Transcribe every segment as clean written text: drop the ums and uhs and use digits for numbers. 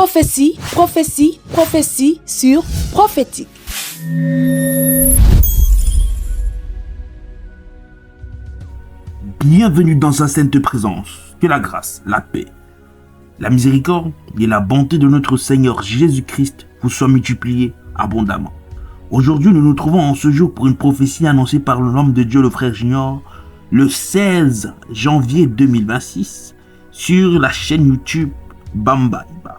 Prophétie, prophétie, prophétie sur prophétique. Bienvenue dans sa sainte présence. Que la grâce, la paix, la miséricorde et la bonté de notre Seigneur Jésus-Christ vous soient multipliées abondamment. Aujourd'hui, nous nous trouvons en ce jour pour une prophétie annoncée par l'homme de Dieu, le frère Junior, le 16 janvier 2026 sur la chaîne YouTube Bamba Iba.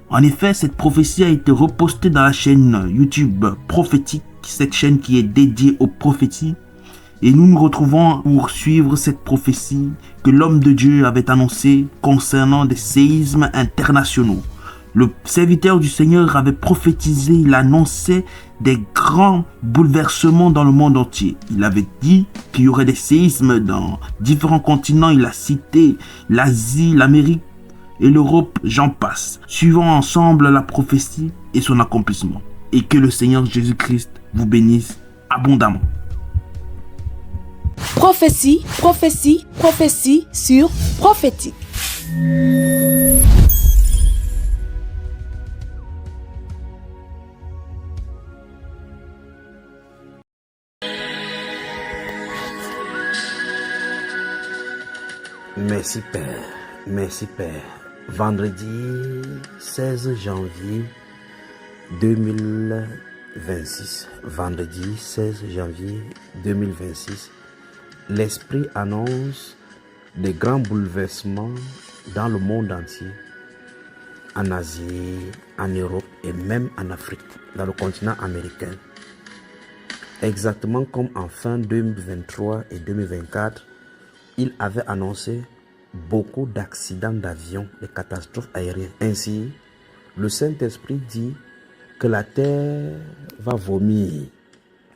En effet, cette prophétie a été repostée dans la chaîne YouTube prophétique, cette chaîne qui est dédiée aux prophéties. Et nous nous retrouvons pour suivre cette prophétie que l'homme de Dieu avait annoncée concernant des séismes internationaux. Le serviteur du Seigneur avait prophétisé, il annonçait des grands bouleversements dans le monde entier. Il avait dit qu'il y aurait des séismes dans différents continents. Il a cité l'Asie, l'Amérique et l'Europe, j'en passe. Suivons ensemble la prophétie et son accomplissement. Et que le Seigneur Jésus-Christ vous bénisse abondamment. Prophétie, prophétie, prophétie sur prophétique. Merci Père, merci Père. Vendredi 16 janvier 2026. Vendredi 16 janvier 2026. L'Esprit annonce des grands bouleversements dans le monde entier, en Asie, en Europe et même en Afrique, dans le continent américain. Exactement comme en fin 2023 et 2024, il avait annoncé beaucoup d'accidents d'avions, de catastrophes aériennes. Ainsi, le Saint-Esprit dit que la terre va vomir.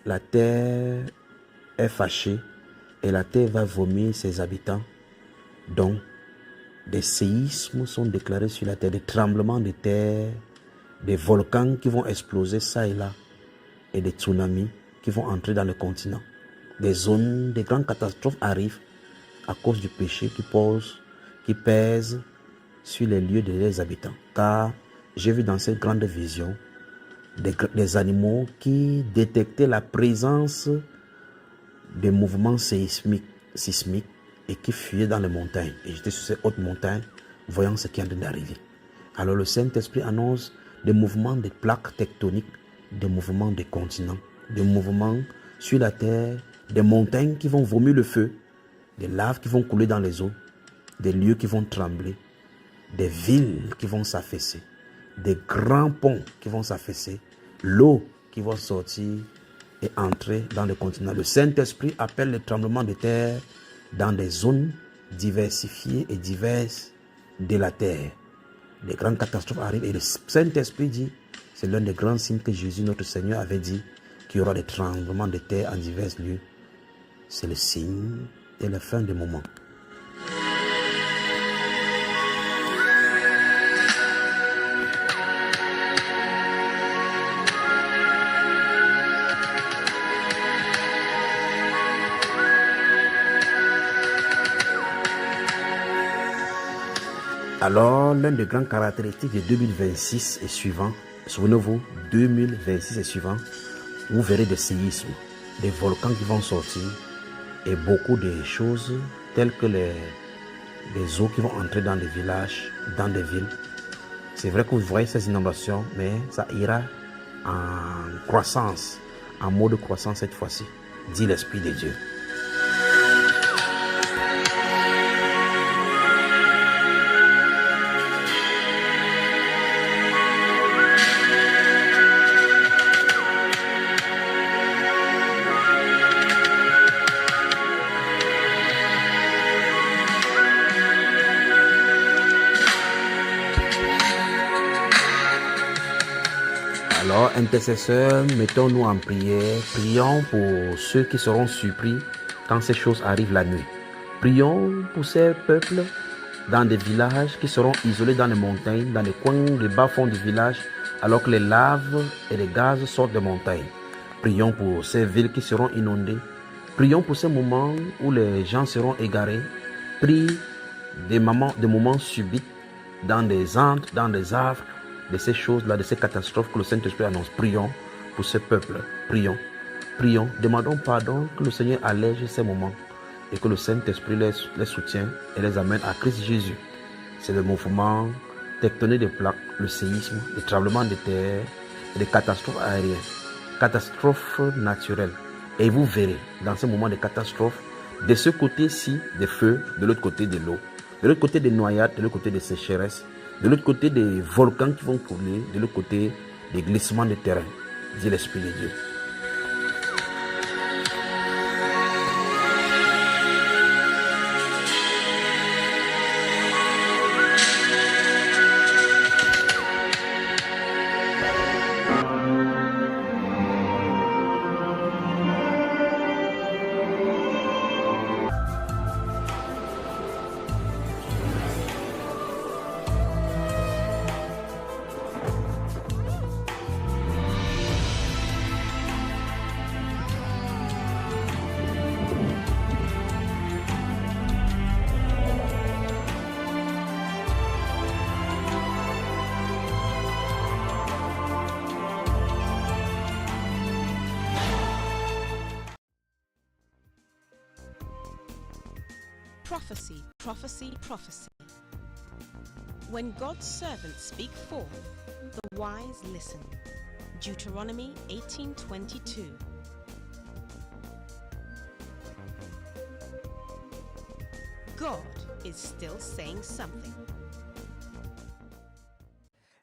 La terre est fâchée et la terre va vomir ses habitants. Donc, des séismes sont déclarés sur la terre, des tremblements de terre, des volcans qui vont exploser ça et là, et des tsunamis qui vont entrer dans le continent. Des grandes catastrophes arrivent à cause du péché qui pèse sur les lieux des habitants. Car j'ai vu dans cette grande vision des animaux qui détectaient la présence des mouvements sismiques et qui fuyaient dans les montagnes. Et j'étais sur ces hautes montagnes, voyant ce qui est en train d'arriver. Alors le Saint-Esprit annonce des mouvements de plaques tectoniques, des mouvements des continents, des mouvements sur la terre, des montagnes qui vont vomir le feu, des laves qui vont couler dans les eaux, des lieux qui vont trembler, des villes qui vont s'affaisser, des grands ponts qui vont s'affaisser, l'eau qui va sortir et entrer dans le continent. Le Saint-Esprit appelle les tremblements de terre dans des zones diversifiées et diverses de la terre. Des grandes catastrophes arrivent et le Saint-Esprit dit, c'est l'un des grands signes que Jésus, notre Seigneur, avait dit, qu'il y aura des tremblements de terre en divers lieux. C'est le signe de la fin des moments. Alors, l'un des grandes caractéristiques de 2026 est suivant. Souvenez-vous, 2026 est suivant. Vous verrez des séismes, des volcans qui vont sortir et beaucoup de choses telles que les eaux qui vont entrer dans les villages, dans des villes. C'est vrai que vous voyez ces inondations, mais ça ira en croissance, en mode croissance cette fois-ci, dit l'Esprit de Dieu. Alors, intercesseurs, mettons-nous en prière. Prions pour ceux qui seront surpris quand ces choses arrivent la nuit. Prions pour ces peuples dans des villages qui seront isolés dans les montagnes, dans les coins, les bas-fonds du village, alors que les laves et les gaz sortent des montagnes. Prions pour ces villes qui seront inondées. Prions pour ces moments où les gens seront égarés. Prie des moments subits dans des antres, dans des arbres, de ces choses-là, de ces catastrophes que le Saint-Esprit annonce. Prions pour ce peuple. Prions. Prions. Demandons pardon, que le Seigneur allège ces moments et que le Saint-Esprit les soutienne et les amène à Christ Jésus. C'est le mouvement tectonique des plaques, le séisme, les tremblements de terre et les catastrophes aériennes, catastrophes naturelles. Et vous verrez, dans ce moment de catastrophe, de ce côté-ci des feux, de l'autre côté de l'eau, de l'autre côté des noyades, de l'autre côté des sécheresses, de l'autre côté des volcans qui vont couler, de l'autre côté des glissements de terrain, dit l'Esprit de Dieu. Prophecy, prophecy, prophecy. When God's servants speak forth, the wise listen. Deuteronomy 18:22. God is still saying something.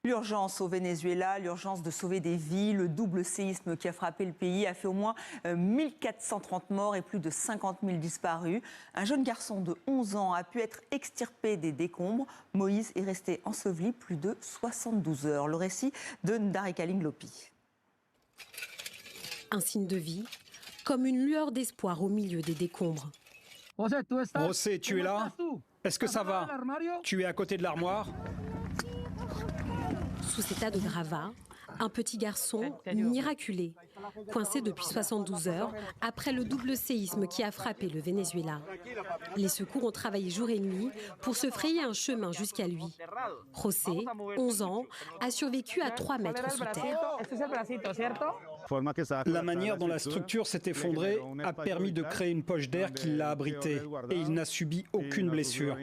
L'urgence au Venezuela, l'urgence de sauver des vies, le double séisme qui a frappé le pays a fait au moins 1430 morts et plus de 50 000 disparus. Un jeune garçon de 11 ans a pu être extirpé des décombres. Moïse est resté enseveli plus de 72 heures. Le récit de Ndarikaling Lopi. Un signe de vie, comme une lueur d'espoir au milieu des décombres. José, tu es là? Est-ce que ça va? Tu es à côté de l'armoire? Sous ces tas de gravats, un petit garçon miraculé, coincé depuis 72 heures après le double séisme qui a frappé le Venezuela. Les secours ont travaillé jour et nuit pour se frayer un chemin jusqu'à lui. José, 11 ans, a survécu à 3 mètres sous terre. La manière dont la structure s'est effondrée a permis de créer une poche d'air qui l'a abrité et il n'a subi aucune blessure.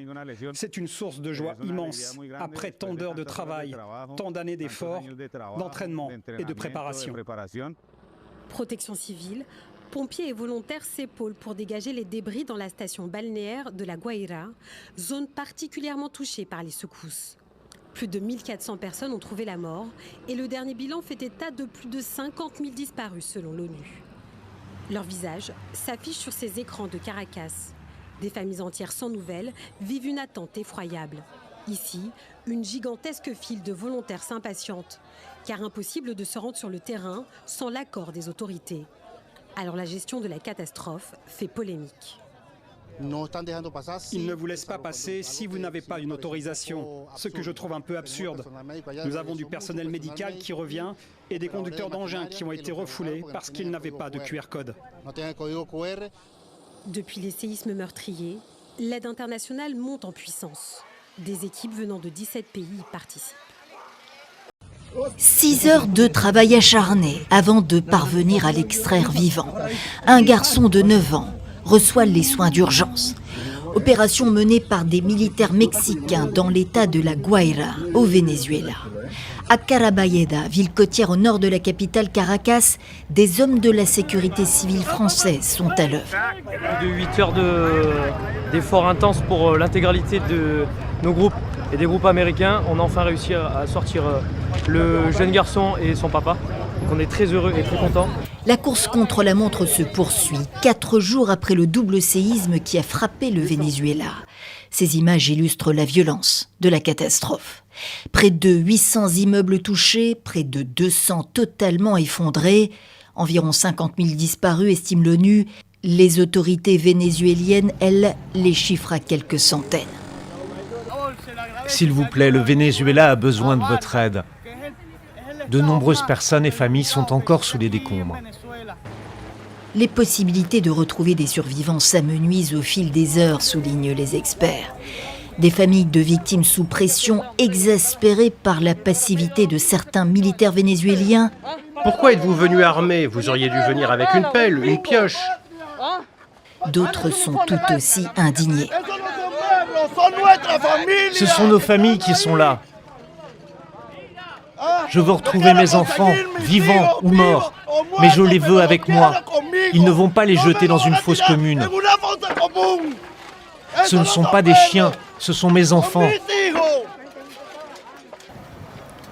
C'est une source de joie immense après tant d'heures de travail, tant d'années d'efforts, d'entraînement et de préparation. Protection civile, pompiers et volontaires s'épaulent pour dégager les débris dans la station balnéaire de la Guaira, zone particulièrement touchée par les secousses. Plus de 1400 personnes ont trouvé la mort et le dernier bilan fait état de plus de 50 000 disparus selon l'ONU. Leur visage s'affiche sur ces écrans de Caracas. Des familles entières sans nouvelles vivent une attente effroyable. Ici, une gigantesque file de volontaires s'impatiente, car impossible de se rendre sur le terrain sans l'accord des autorités. Alors la gestion de la catastrophe fait polémique. Ils ne vous laissent pas passer si vous n'avez pas une autorisation, ce que je trouve un peu absurde. Nous avons du personnel médical qui revient et des conducteurs d'engins qui ont été refoulés parce qu'ils n'avaient pas de QR code. Depuis les séismes meurtriers, l'aide internationale monte en puissance. Des équipes venant de 17 pays y participent. 6 heures de travail acharné avant de parvenir à l'extraire vivant. Un garçon de 9 ans reçoit les soins d'urgence. Opération menée par des militaires mexicains dans l'état de la Guaira, au Venezuela. À Carabayeda, ville côtière au nord de la capitale Caracas, des hommes de la sécurité civile française sont à l'œuvre. De 8 heures d'efforts intenses pour l'intégralité de nos groupes et des groupes américains, on a enfin réussi à sortir le jeune garçon et son papa. Donc on est très heureux et très contents. La course contre la montre se poursuit, 4 jours après le double séisme qui a frappé le Venezuela. Ces images illustrent la violence de la catastrophe. Près de 800 immeubles touchés, près de 200 totalement effondrés, environ 50 000 disparus, estime l'ONU. Les autorités vénézuéliennes, elles, les chiffrent à quelques centaines. S'il vous plaît, le Venezuela a besoin de votre aide. De nombreuses personnes et familles sont encore sous les décombres. Les possibilités de retrouver des survivants s'amenuisent au fil des heures, soulignent les experts. Des familles de victimes sous pression, exaspérées par la passivité de certains militaires vénézuéliens. Pourquoi êtes-vous venu armé? Vous auriez dû venir avec une pelle, une pioche. D'autres sont tout aussi indignés. Ce sont nos familles qui sont là. Je veux retrouver mes enfants, vivants ou morts, mais je les veux avec moi. Ils ne vont pas les jeter dans une fosse commune. Ce ne sont pas des chiens, ce sont mes enfants.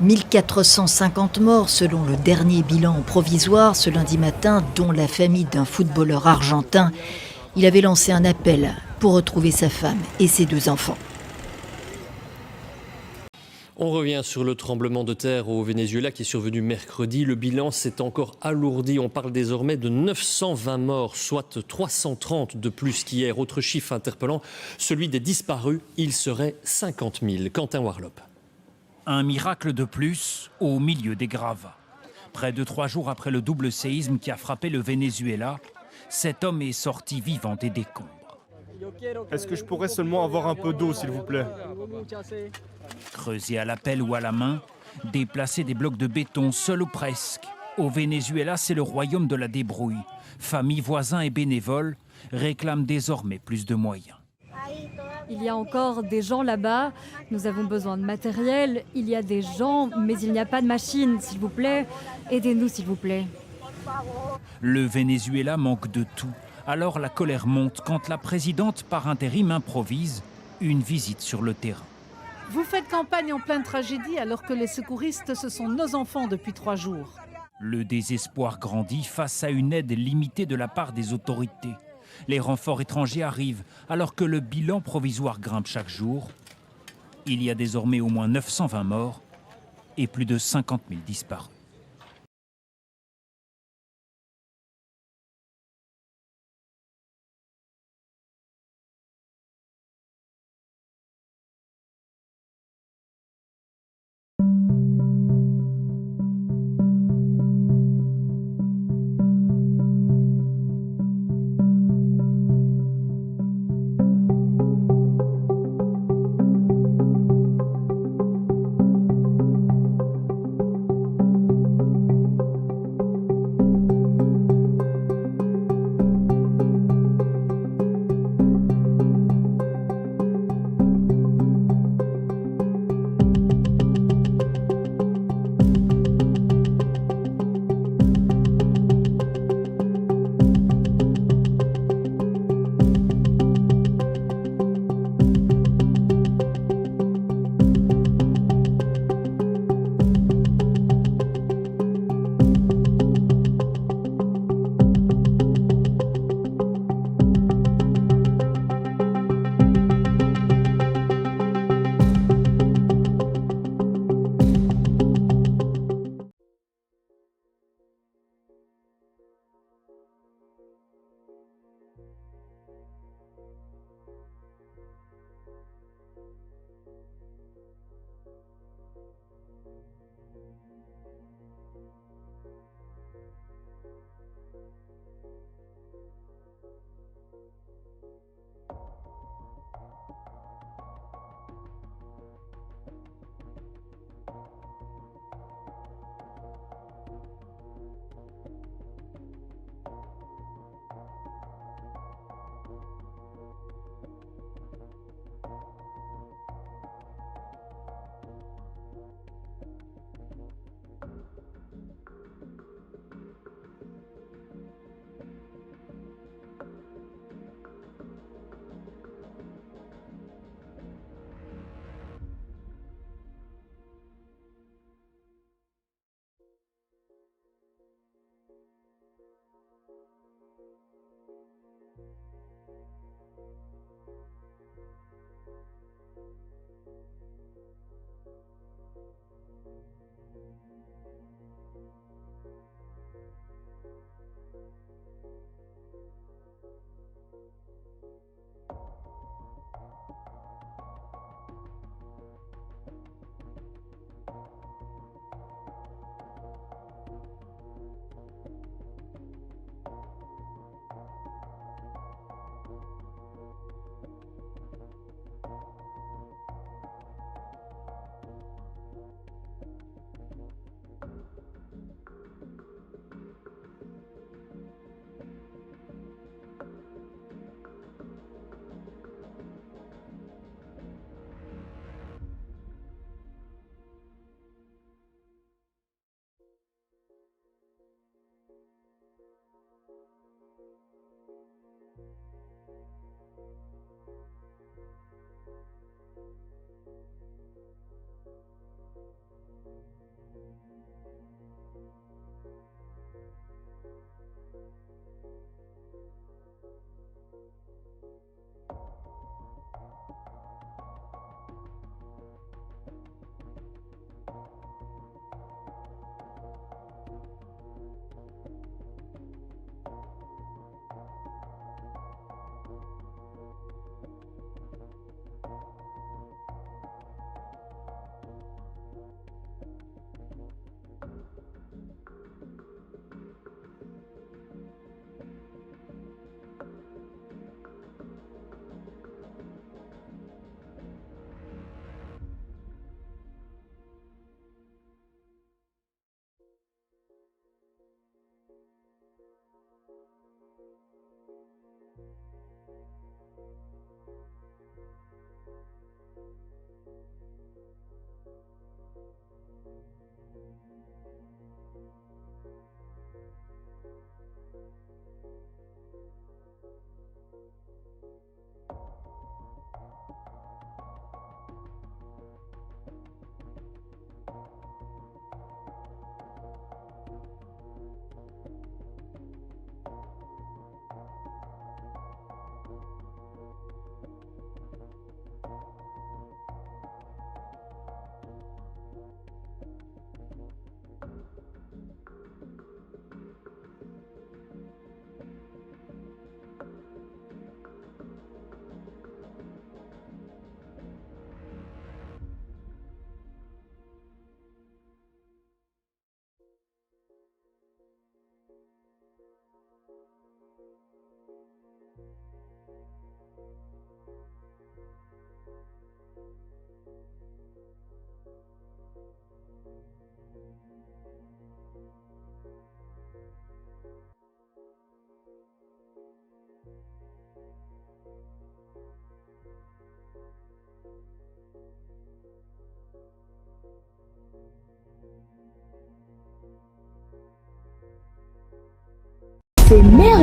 1450 morts selon le dernier bilan provisoire ce lundi matin, dont la famille d'un footballeur argentin. Il avait lancé un appel pour retrouver sa femme et ses 2 enfants. On revient sur le tremblement de terre au Venezuela qui est survenu mercredi. Le bilan s'est encore alourdi. On parle désormais de 920 morts, soit 330 de plus qu'hier. Autre chiffre interpellant, celui des disparus, il serait 50 000. Quentin Warlop. Un miracle de plus au milieu des graves. Près de 3 jours après le double séisme qui a frappé le Venezuela, cet homme est sorti vivant des décombres. Est-ce que je pourrais seulement avoir un peu d'eau, s'il vous plaît? Creuser à la pelle ou à la main, déplacer des blocs de béton seul ou presque. Au Venezuela, c'est le royaume de la débrouille. Familles, voisins et bénévoles réclament désormais plus de moyens. Il y a encore des gens là-bas, nous avons besoin de matériel, il y a des gens, mais il n'y a pas de machine, s'il vous plaît. Aidez-nous, s'il vous plaît. Le Venezuela manque de tout. Alors la colère monte quand la présidente par intérim improvise une visite sur le terrain. Vous faites campagne en pleine tragédie alors que les secouristes, ce sont nos enfants depuis 3 jours. Le désespoir grandit face à une aide limitée de la part des autorités. Les renforts étrangers arrivent alors que le bilan provisoire grimpe chaque jour. Il y a désormais au moins 920 morts et plus de 50 000 disparus.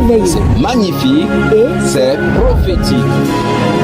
merveilleux. C'est magnifique et c'est prophétique.